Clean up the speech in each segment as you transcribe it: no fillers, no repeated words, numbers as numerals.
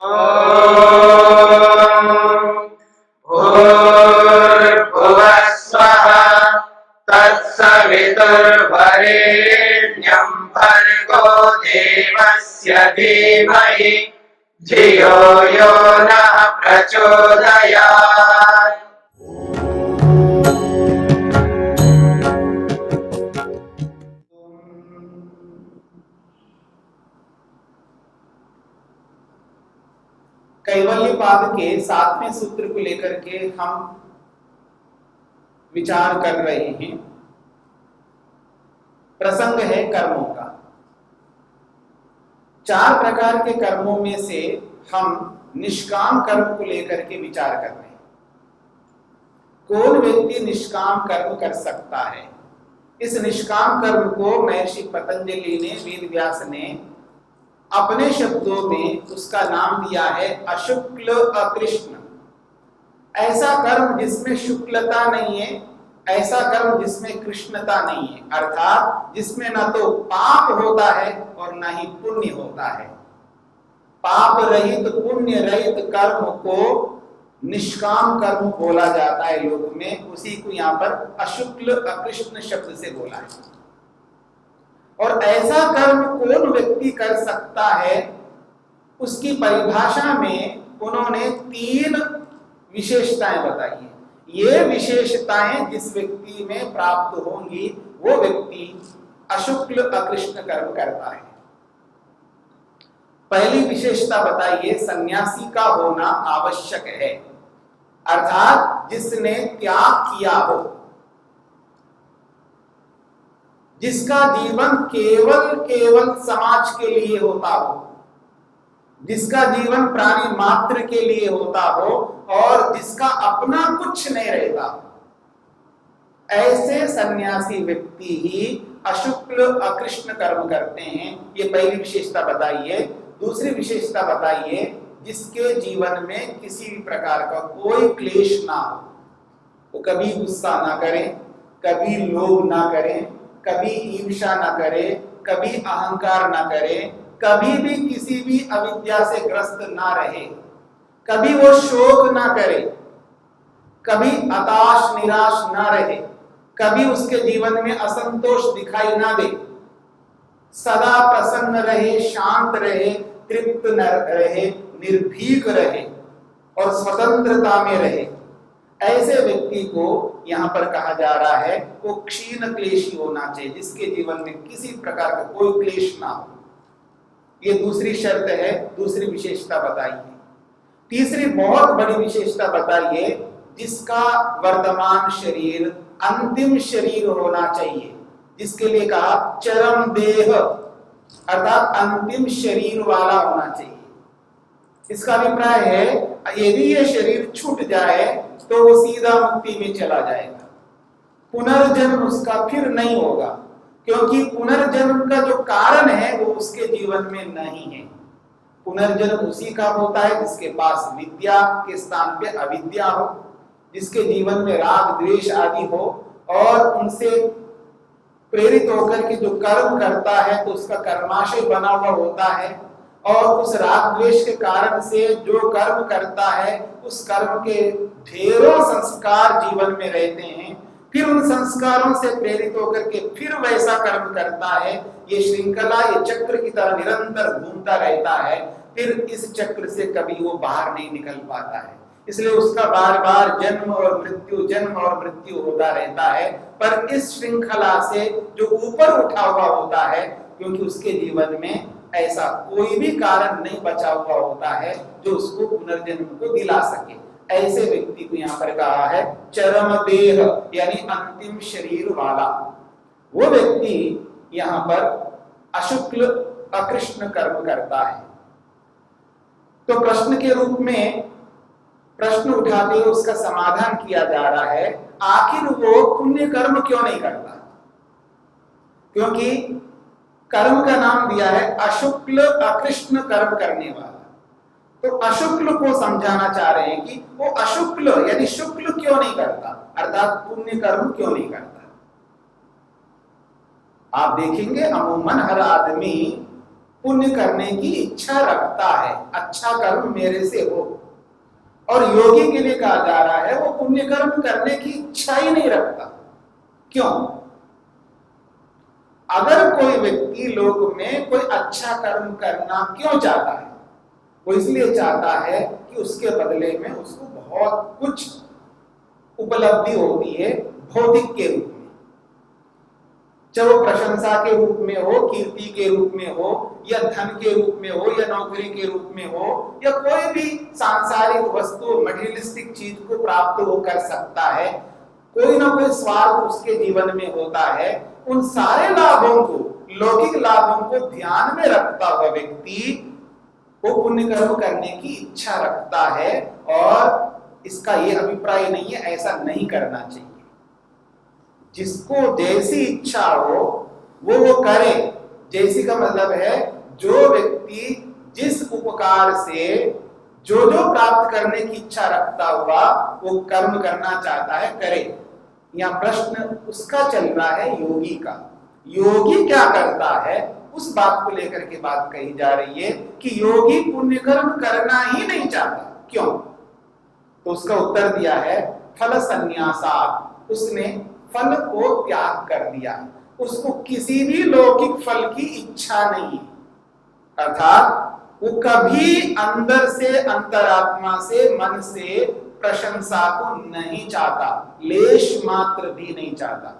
भूर्भुवः स्वः तत्सवितुर्वरेण्यं भर्गो देवस्य धीमहि धियो यो नः प्रचोदयात्। कैवल्यपाद के 7वें सूत्र को लेकर के हम विचार कर रहे हैं। प्रसंग है कर्मों का। 4 प्रकार के कर्मों में से हम निष्काम कर्म को लेकर के विचार कर रहे हैं। कौन व्यक्ति निष्काम कर्म कर सकता है? इस निष्काम कर्म को महर्षि पतंजलि ने, वेद व्यास ने अपने शब्दों में उसका नाम दिया है अशुक्ल अकृष्ण। ऐसा कर्म जिसमें शुक्लता नहीं है, ऐसा कर्म जिसमें कृष्णता नहीं है, अर्थात जिसमें न तो पाप होता है और न ही पुण्य होता है। पाप रहित पुण्य रहित कर्म को निष्काम कर्म बोला जाता है लोक में। उसी को यहाँ पर अशुक्ल अकृष्ण शब्द से बोला है। और ऐसा कर्म कौन व्यक्ति कर सकता है, उसकी परिभाषा में उन्होंने 3 विशेषताएं बताई हैं। ये विशेषताएं जिस व्यक्ति में प्राप्त होंगी वो व्यक्ति अशुक्ल अकृष्ण कर्म करता है। पहली विशेषता बताइए, सन्यासी का होना आवश्यक है, अर्थात जिसने त्याग किया हो, जिसका जीवन केवल समाज के लिए होता हो, जिसका जीवन प्राणी मात्र के लिए होता हो और जिसका अपना कुछ नहीं रहता, ऐसे सन्यासी व्यक्ति ही अशुक्ल अकृष्ण कर्म करते हैं। ये पहली विशेषता बताइए। दूसरी विशेषता बताइए, जिसके जीवन में किसी भी प्रकार का कोई क्लेश ना हो, वो कभी गुस्सा ना करे, कभी लोभ ना करे, कभी ईर्ष्या ना करे, कभी अहंकार ना करे, कभी भी किसी भी अविद्या से ग्रस्त ना रहे, कभी वो शोक ना करे, कभी हताश निराश ना रहे, कभी उसके जीवन में असंतोष दिखाई ना दे, सदा प्रसन्न रहे, शांत रहे, तृप्त न रहे, निर्भीक रहे और स्वतंत्रता में रहे। ऐसे व्यक्ति को यहाँ पर कहा जा रहा है वो क्षीण क्लेशी होना चाहिए, जिसके जीवन में किसी प्रकार का कोई क्लेश ना हो। ये दूसरी शर्त है, दूसरी विशेषता बताइए। तीसरी बहुत बड़ी विशेषता बताइए, जिसका वर्तमान शरीर अंतिम शरीर होना चाहिए, जिसके लिए कहा चरम देह, अर्थात अंतिम शरीर वाला होना चाहिए। इसका अभिप्राय है यदि ये शरीर छूट जाए तो वो सीधा मुक्ति में चला जाएगा, पुनर्जन्म उसका फिर नहीं होगा, क्योंकि पुनर्जन्म का जो कारण है वो उसके जीवन में नहीं है। पुनर्जन्म उसी का होता है जिसके पास विद्या के स्थान पे अविद्या हो, जिसके जीवन में राग द्वेष आदि हो और उनसे प्रेरित होकर के जो कर्म करता है तो उसका कर्माशय बना हुआ होता है, और उस राग द्वेष के कारण से जो कर्म करता है उस कर्म के ढेरों संस्कार जीवन में रहते हैं। फिर उन संस्कारों से प्रेरित होकर के फिर वैसा कर्म करता है। ये श्रृंखला, ये चक्र की तरह निरंतर घूमता रहता है। फिर इस चक्र से कभी वो बाहर नहीं निकल पाता है, इसलिए उसका बार बार जन्म और मृत्यु होता रहता है। पर इस श्रृंखला से जो ऊपर उठा हुआ होता है, क्योंकि उसके जीवन में ऐसा कोई भी कारण नहीं बचा हुआ होता है जो उसको पुनर्जन्म को दिला सके, ऐसे व्यक्ति को यहाँ पर कहा है चरम देह, यानी अंतिम शरीर वाला। वो व्यक्ति यहाँ पर अशुक्ल अकृष्ण कर्म करता है। तो प्रश्न के रूप में प्रश्न उठाते हुए उसका समाधान किया जा रहा है, आखिर वो पुण्य कर्म क्यों नहीं करता? क्योंकि कर्म का नाम दिया है अशुक्ल अकृष्ण कर्म करने वाला। तो अशुक्ल को समझाना चाह रहे हैं कि वो अशुक्ल यानी शुक्ल क्यों नहीं करता, अर्थात पुण्य कर्म क्यों नहीं करता। आप देखेंगे अमूमन हर आदमी पुण्य करने की इच्छा रखता है, अच्छा कर्म मेरे से हो। और योगी के लिए कहा जा रहा है वो पुण्य कर्म करने की इच्छा ही नहीं रखता। क्यों? अगर कोई व्यक्ति लोक में कोई अच्छा कर्म करना क्यों चाहता है? वो इसलिए चाहता है कि उसके बदले में उसको बहुत कुछ उपलब्धि होती है भौतिक के रूप में, चाहे वो प्रशंसा के रूप में हो, कीर्ति के रूप में हो, या धन के रूप में हो, या नौकरी के रूप में हो, या कोई भी सांसारिक वस्तु मटेरियलिस्टिक चीज को प्राप्त वो कर सकता है। कोई ना कोई स्वार्थ उसके जीवन में होता है। उन सारे लाभों को, लौकिक लाभों को ध्यान में रखता हुआ व्यक्ति वो पुण्य कर्म करने की इच्छा रखता है। और इसका ये अभिप्राय नहीं है ऐसा नहीं करना चाहिए। जिसको जैसी इच्छा हो वो करे। जैसी का मतलब है जो व्यक्ति जिस उपकार से जो जो प्राप्त करने की इच्छा रखता हुआ वो कर्म करना चाहता है करे। यहाँ प्रश्न उसका चल रहा है योगी का। योगी क्या करता है उस बात को लेकर के बात कही जा रही है कि योगी पुण्य कर्म करना ही नहीं चाहता। क्यों? तो उसका उत्तर दिया है फल संन्यासात्। उसने फल को त्याग कर दिया, उसको किसी भी लौकिक फल की इच्छा नहीं। अर्थात वो कभी अंदर से, अंतरात्मा से, मन से प्रशंसा को नहीं चाहता, लेश मात्र भी नहीं चाहता।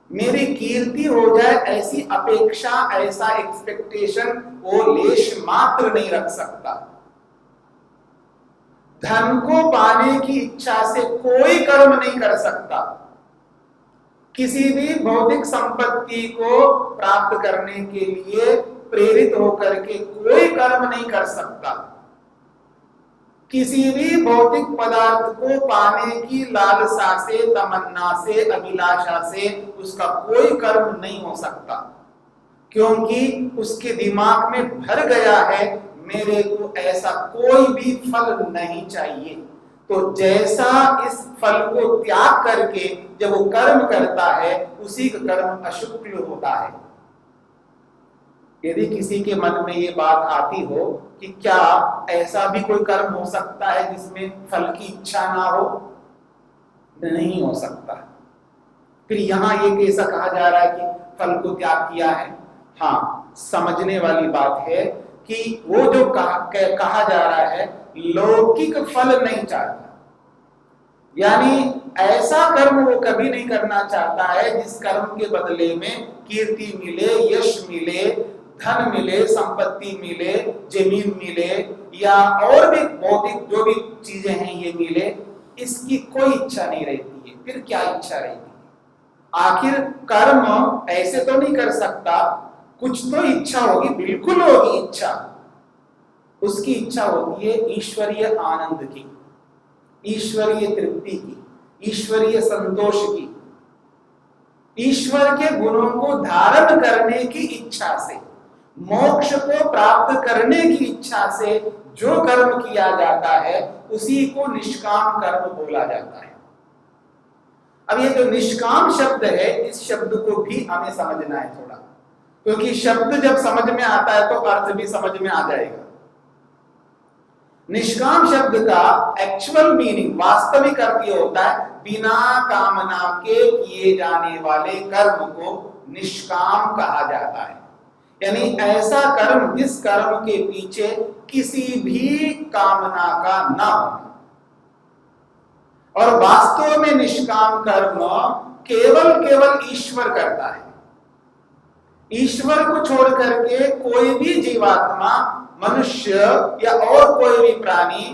मेरी कीर्ति हो जाए ऐसी अपेक्षा, ऐसा एक्सपेक्टेशन वो लेश मात्र नहीं रख सकता। धन को पाने की इच्छा से कोई कर्म नहीं कर सकता। किसी भी भौतिक संपत्ति को प्राप्त करने के लिए प्रेरित होकर के कोई कर्म नहीं कर सकता। किसी भी भौतिक पदार्थ को पाने की लालसा से, तमन्ना से, अभिलाषा से उसका कोई कर्म नहीं हो सकता, क्योंकि उसके दिमाग में भर गया है मेरे को ऐसा कोई भी फल नहीं चाहिए। तो जैसा इस फल को त्याग करके जब वो कर्म करता है उसी का कर्म अशुक्ल होता है। यदि किसी के मन में ये बात आती हो कि क्या ऐसा भी कोई कर्म हो सकता है जिसमें फल की इच्छा ना हो, नहीं हो सकता। फिर यहाँ ये कैसा कहा जा रहा है कि फल को त्याग किया है? हाँ, समझने वाली बात है कि वो जो कहा जा रहा है लौकिक फल नहीं चाहता, यानी ऐसा कर्म वो कभी नहीं करना चाहता है जिस कर्म के बदले में कीर्ति मिले, यश मिले, धन मिले, संपत्ति मिले, जमीन मिले, या और भी भौतिक जो भी चीजें हैं ये मिले। इसकी कोई इच्छा नहीं रहती है। फिर क्या इच्छा रहती है? आखिर कर्म ऐसे तो नहीं कर सकता, कुछ तो इच्छा होगी, बिल्कुल होगी इच्छा। उसकी इच्छा होती है ईश्वरीय आनंद की, ईश्वरीय तृप्ति की, ईश्वरीय संतोष की, ईश्वर के गुणों को धारण करने की इच्छा से, मोक्ष को प्राप्त करने की इच्छा से जो कर्म किया जाता है उसी को निष्काम कर्म बोला जाता है। अब ये जो निष्काम शब्द है, इस शब्द को भी हमें समझना है थोड़ा, क्योंकि शब्द जब समझ में आता है तो अर्थ भी समझ में आ जाएगा। निष्काम शब्द का एक्चुअल मीनिंग, वास्तविक अर्थ ये होता है बिना कामना के किए जाने वाले कर्म को निष्काम कहा जाता है। यानी ऐसा कर्म जिस कर्म के पीछे किसी भी कामना का ना होना। और वास्तव में निष्काम कर्म केवल ईश्वर करता है। ईश्वर को छोड़ करके कोई भी जीवात्मा, मनुष्य या और कोई भी प्राणी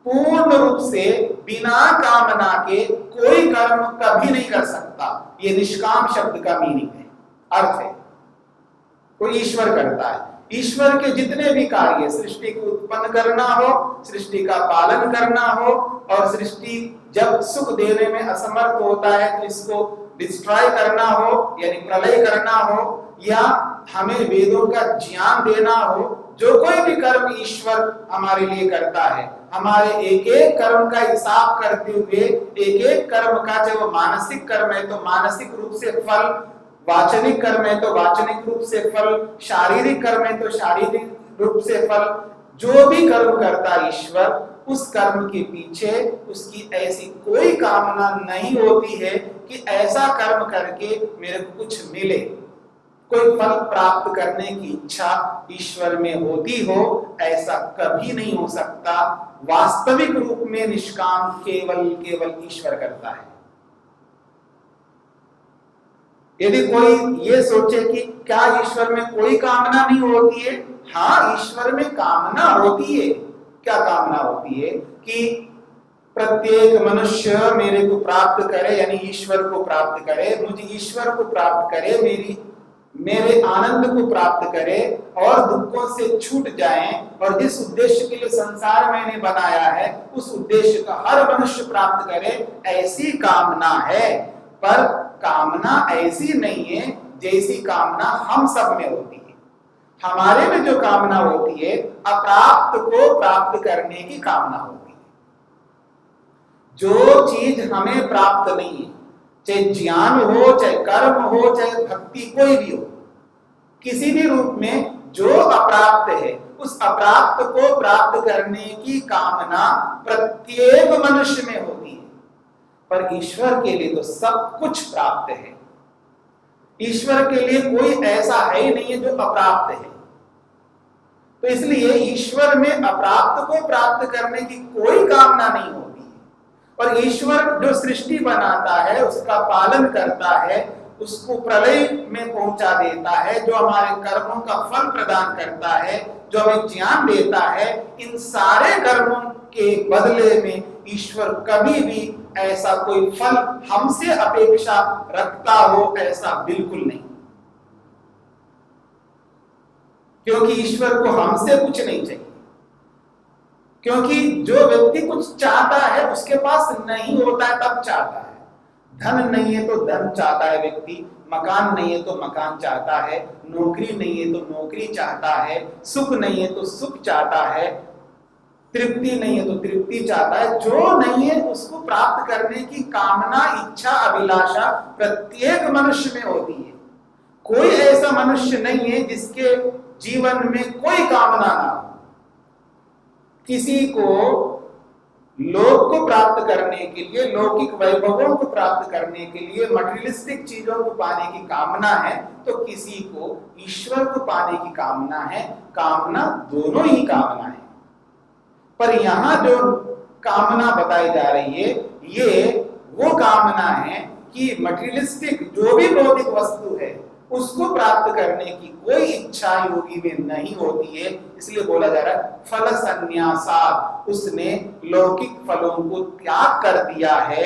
पूर्ण रूप से बिना कामना के कोई कर्म कभी नहीं कर सकता। ये निष्काम शब्द का मीनिंग है, अर्थ है। कोई ईश्वर करता है। ईश्वर के जितने भी कार्य, सृष्टि को उत्पन्न करना हो, सृष्टि का पालन करना हो, और सृष्टि जब सुख देने में असमर्थ होता है तो इसको डिस्ट्रॉय करना हो, यानी प्रलय करना हो, या हमें वेदों का ज्ञान देना हो, जो कोई भी कर्म ईश्वर हमारे लिए करता है, हमारे एक एक कर्म का हिसाब करते हुए एक एक कर्म का, चाहे वो मानसिक कर्म है तो मानसिक रूप से फल वाचनिक कर्म है तो वाचनिक रूप से फल, शारीरिक कर्म है तो शारीरिक रूप से फल। जो भी कर्म करता ईश्वर, उस कर्म के पीछे उसकी ऐसी कोई कामना नहीं होती है कि ऐसा कर्म करके मेरे को कुछ मिले। कोई फल प्राप्त करने की इच्छा ईश्वर में होती हो, ऐसा कभी नहीं हो सकता। वास्तविक रूप में निष्काम केवल केवल ईश्वर करता है। यदि कोई ये सोचे कि क्या ईश्वर में कोई कामना नहीं होती है, हाँ, ईश्वर में कामना होती है। क्या कामना होती है? कि प्रत्येक मनुष्य मेरे को प्राप्त करे, यानी ईश्वर को प्राप्त करे, मुझे ईश्वर को प्राप्त करे, मेरे आनंद को प्राप्त करे और दुखों से छूट जाएं, और जिस उद्देश्य के लिए संसार मैंने बनाया है उस उद्देश्य का हर मनुष्य प्राप्त करे, ऐसी कामना है। पर कामना ऐसी नहीं है जैसी कामना हम सब में होती है। हमारे में जो कामना होती है, अप्राप्त को प्राप्त करने की कामना होती है। जो चीज हमें प्राप्त नहीं है, चाहे ज्ञान हो, चाहे कर्म हो, चाहे भक्ति, कोई भी हो, किसी भी रूप में जो अप्राप्त है, उस अप्राप्त को प्राप्त करने की कामना प्रत्येक मनुष्य में होती है। पर ईश्वर के लिए तो सब कुछ प्राप्त है। ईश्वर के लिए कोई ऐसा है ही नहीं है जो अप्राप्त है। तो इसलिए ईश्वर में अप्राप्त को प्राप्त करने की कोई कामना नहीं होती है। और ईश्वर जो सृष्टि बनाता है, उसका पालन करता है, उसको प्रलय में पहुंचा देता है, जो हमारे कर्मों का फल प्रदान करता है, जो हमें ज्ञान देता है, इन सारे कर्मों के बदले में ईश्वर कभी भी ऐसा कोई फल हमसे अपेक्षा रखता हो, ऐसा बिल्कुल नहीं। क्योंकि ईश्वर को हमसे कुछ नहीं चाहिए। क्योंकि जो व्यक्ति कुछ चाहता है उसके पास नहीं होता है तब चाहता है। धन नहीं है तो धन चाहता है व्यक्ति, मकान नहीं है तो मकान चाहता है, नौकरी नहीं है तो नौकरी चाहता है, सुख नहीं है तो सुख चाहता है, तृप्ति नहीं है तो तृप्ति चाहता है। जो नहीं है उसको प्राप्त करने की कामना, इच्छा, अभिलाषा प्रत्येक मनुष्य में होती है। कोई ऐसा मनुष्य नहीं है जिसके जीवन में कोई कामना ना हो। किसी को लोक को प्राप्त करने के लिए, लौकिक वैभवों को प्राप्त करने के लिए, मटेरियलिस्टिक चीजों को पाने की कामना है, तो किसी को ईश्वर को पाने की कामना है। कामना दोनों ही कामना है। पर यहां जो कामना बताई जा रही है, ये वो कामना है कि मटेरियलिस्टिक जो भी भौतिक वस्तु है उसको प्राप्त करने की कोई इच्छा योगी में नहीं होती है। इसलिए बोला जा रहा है फल संन्यासात्, उसने लौकिक फलों को त्याग कर दिया है।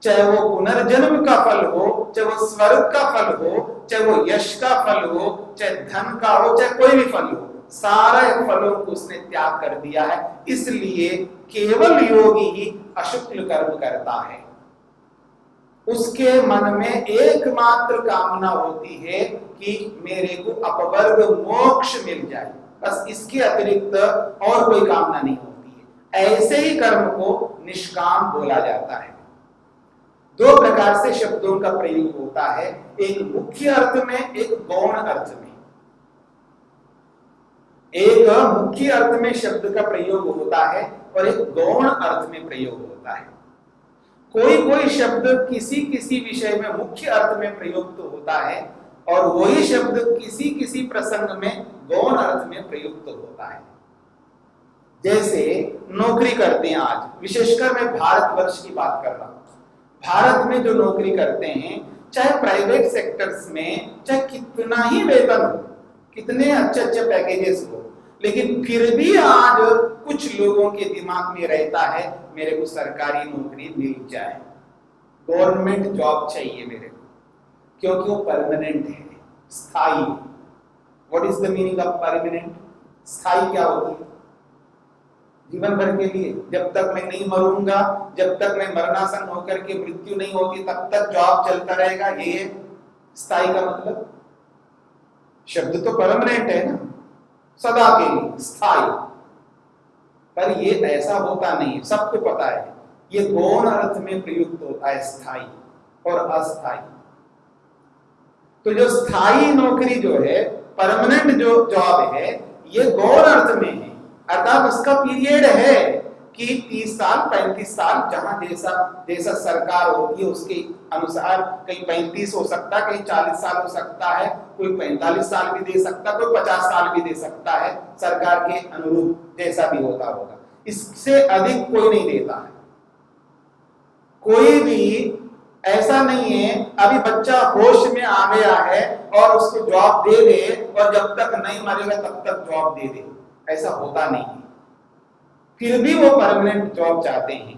चाहे वो पुनर्जन्म का फल हो, चाहे वो स्वर्ग का फल हो, चाहे वो यश का फल हो, चाहे धन का हो, चाहे कोई भी फल हो, सारे फलों को उसने त्याग कर दिया है। इसलिए केवल योगी ही अशुक्ल कर्म करता है। उसके मन में एकमात्र कामना होती है कि मेरे को अपवर्ग मोक्ष मिल जाए, बस इसके अतिरिक्त और कोई कामना नहीं होती है। ऐसे ही कर्म को निष्काम बोला जाता है। दो प्रकार से शब्दों का प्रयोग होता है, एक मुख्य अर्थ में, एक गौण अर्थ में। एक मुख्य अर्थ में शब्द का प्रयोग होता है और एक गौण अर्थ में प्रयोग होता है। कोई कोई शब्द किसी किसी विषय में मुख्य अर्थ में प्रयुक्त होता है और वही शब्द किसी किसी प्रसंग में गौण अर्थ में प्रयुक्त होता है। जैसे नौकरी करते हैं, आज विशेषकर मैं भारतवर्ष की बात कर रहा हूं। भारत में जो नौकरी करते हैं, चाहे प्राइवेट सेक्टर्स में, चाहे कितना ही वेतन हो, कितने अच्छे अच्छे पैकेजेस हो, लेकिन फिर भी आज कुछ लोगों के दिमाग में रहता है मेरे को सरकारी नौकरी मिल जाए, गवर्नमेंट जॉब चाहिए मेरे को, क्योंकि वो परमानेंट है, स्थायी। What is the meaning of permanent? स्थायी क्या होती है? जीवन भर के लिए, जब तक मैं नहीं मरूंगा, जब तक मैं मरणासन होकर के मृत्यु नहीं होगी, तब तक जॉब चलता रहेगा, ये है स्थायी का मतलब। शब्द तो परमानेंट है ना, सदा के लिए, स्थायी। पर ये ऐसा होता नहीं है, सबको पता है। ये गौण अर्थ में प्रयुक्त होता है, स्थायी और अस्थायी। तो जो स्थायी नौकरी जो है, परमानेंट जो जॉब है, ये गौण अर्थ में है, अर्थात उसका पीरियड है कि 30 साल 35 साल, जहां जैसा जैसा सरकार होती है उसके अनुसार, कहीं 35 हो सकता है, कहीं 40 साल हो सकता है, कोई 45 साल भी दे सकता है, कोई 50 साल भी दे सकता है, सरकार के अनुरूप जैसा भी होता होगा। इससे अधिक कोई नहीं देता है। कोई भी ऐसा नहीं है अभी बच्चा होश में आ गया है और उसको जॉब दे दे और जब तक नहीं मरेगा तब तक जॉब दे दे, ऐसा होता नहीं है। फिर भी वो परमानेंट जॉब चाहते हैं।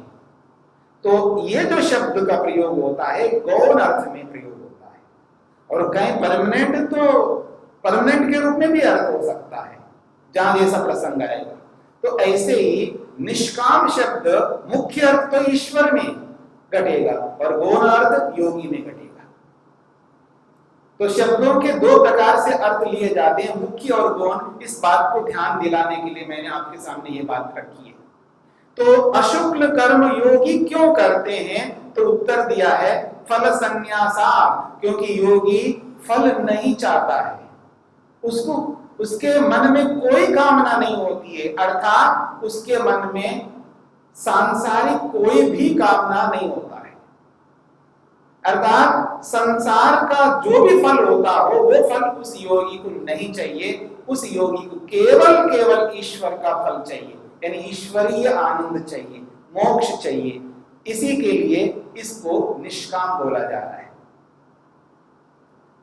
तो ये जो शब्द का प्रयोग होता है गौण अर्थ में प्रयोग होता है, और कहीं परमानेंट तो परमानेंट के रूप में भी अर्थ हो सकता है जहां जैसा प्रसंग आएगा। तो ऐसे ही निष्काम शब्द मुख्य अर्थ तो ईश्वर में घटेगा और गौण अर्थ योगी में घटेगा। तो शब्दों के दो प्रकार से अर्थ लिए जाते हैं, मुख्य और गौण। इस बात को ध्यान दिलाने के लिए मैंने आपके सामने ये बात रखी है। तो अशुक्ल कर्म योगी क्यों करते हैं? तो उत्तर दिया है फल संन्यासा, क्योंकि योगी फल नहीं चाहता है, उसको उसके मन में कोई कामना नहीं होती है, अर्थात उसके मन में सांसारिक कोई भी कामना नहीं होता है। अर्थात संसार का जो भी फल होता हो वो फल उस योगी को नहीं चाहिए। उस योगी को केवल केवल ईश्वर का फल चाहिए, यानी ईश्वरीय आनंद चाहिए, मोक्ष चाहिए। इसी के लिए इसको निष्काम बोला जा रहा है।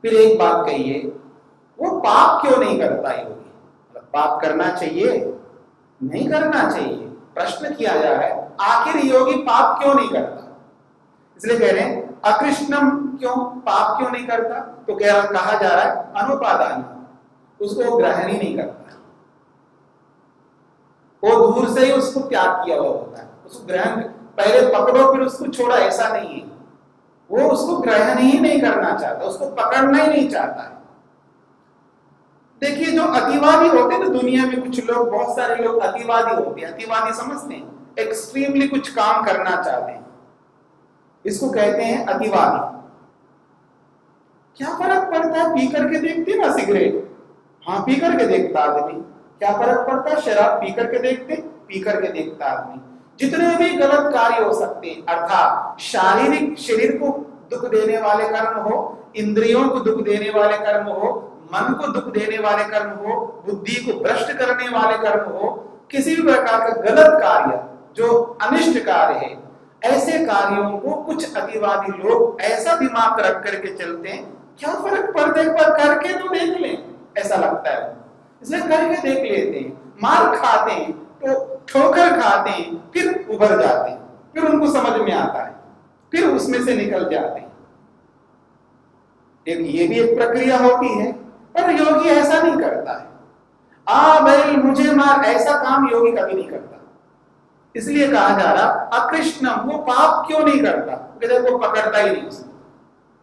फिर एक बात कहिए, वो पाप क्यों नहीं करता योगी? पाप करना चाहिए? नहीं करना चाहिए। प्रश्न किया जा रहा है आखिर योगी पाप क्यों नहीं करता? इसलिए कह रहे हैं अकृष्णम, क्यों पाप क्यों नहीं करता? तो कहा जा रहा है अनुपादान, उसको ग्रहण ही नहीं करता, वो दूर से ही उसको त्याग किया हुआ होता है। उसको ग्रहण पहले पकड़ो फिर उसको छोड़ा, ऐसा नहीं है। वो उसको ग्रहण ही नहीं करना चाहता, उसको पकड़ना ही नहीं चाहता है। देखिए जो अतिवादी होते हैं ना दुनिया में, कुछ लोग, बहुत सारे लोग अतिवादी होते हैं। अतिवादी समझते हैं, एक्सट्रीमली कुछ काम करना चाहते हैं, इसको कहते हैं अतिवादी। क्या फर्क पड़ता है? पी करके देखते ना सिगरेट, हाँ पी करके देखता आदमी, क्या फर्क पड़ता है? शराब पी करके देखते, पी करके देखता आदमी। जितने भी गलत कार्य हो सकते हैं, अर्थात शारीरिक शरीर को दुख देने वाले कर्म हो, इंद्रियों को दुख देने वाले कर्म हो, मन को दुख देने वाले कर्म हो, बुद्धि को भ्रष्ट करने वाले कर्म हो, किसी भी प्रकार का गलत कार्य जो अनिष्ट कार्य है, ऐसे कार्यों को कुछ अतिवादी लोग ऐसा दिमाग रख करके चलते हैं, क्या फर्क पड़ता है, एक बार करके तो देख लें, ऐसा लगता है, इसलिए करके देख लेते हैं। मार खाते हैं तो ठोकर खाते हैं, फिर उभर जाते हैं, फिर उनको समझ में आता है, फिर उसमें से निकल जाते हैं। ये भी एक प्रक्रिया होती है, पर योगी ऐसा नहीं करता है। आ भाई मुझे मार, ऐसा काम योगी कभी नहीं करता। इसलिए कहा जा रहा अकृष्णम, वो पाप क्यों नहीं करता? वो पकड़ता ही नहीं, उसको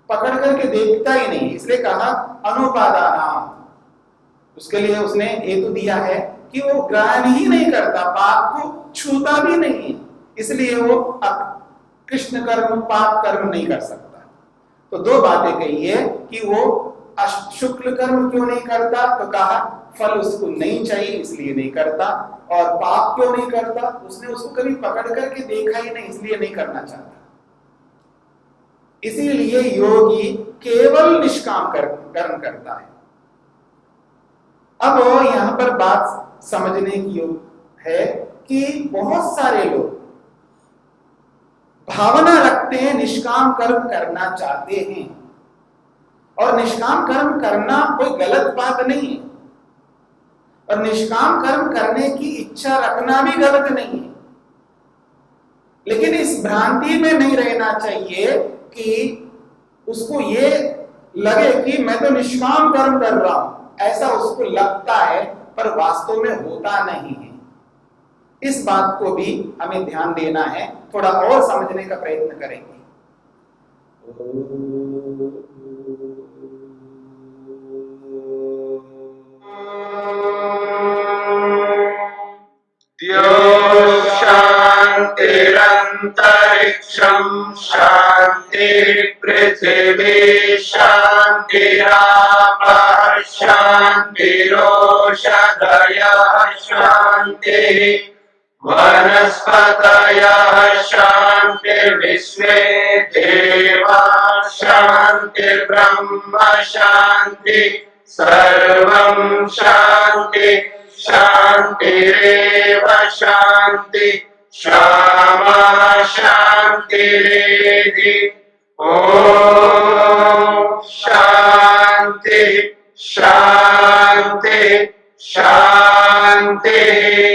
पकड़ करके देखता ही नहीं। इसलिए कहा अनुपादान, उसके लिए उसने हेतु दिया है कि वो ग्रहण ही नहीं करता, पाप को छूता भी नहीं, इसलिए वो कृष्ण कर्म पाप कर्म नहीं कर सकता। तो दो बातें कही है कि वो शुक्ल कर्म क्यों नहीं करता, तो कहा फल उसको नहीं चाहिए इसलिए नहीं करता, और पाप क्यों नहीं करता, उसने उसको कभी पकड़ करके देखा ही नहीं इसलिए नहीं करना चाहता। इसीलिए योगी केवल निष्काम कर्म करता है। अब यहां पर बात समझने की है कि बहुत सारे लोग भावना रखते हैं निष्काम कर्म करना चाहते हैं, और निष्काम कर्म करना कोई गलत बात नहीं है, और निष्काम कर्म करने की इच्छा रखना भी गलत नहीं है। लेकिन इस भ्रांति में नहीं रहना चाहिए कि उसको ये लगे कि मैं तो निष्काम कर्म कर रहा हूं, ऐसा उसको लगता है पर वास्तव में होता नहीं है। इस बात को भी हमें ध्यान देना है, थोड़ा और समझने का प्रयत्न करेंगे। शांतिरंतरिक्षं शांति पृथिवी शांति शान्तिरापः शान्तिरोषधयः शान्तिः वनस्पतयः शान्तिर्विश्वे देवाः शान्तिर्ब्रह्म शान्ति सर्वं शान्ति शान्तिरेव शान्ति श्यामा शान्तिरेधि ॐ शान्ति शान्ति शान्तिः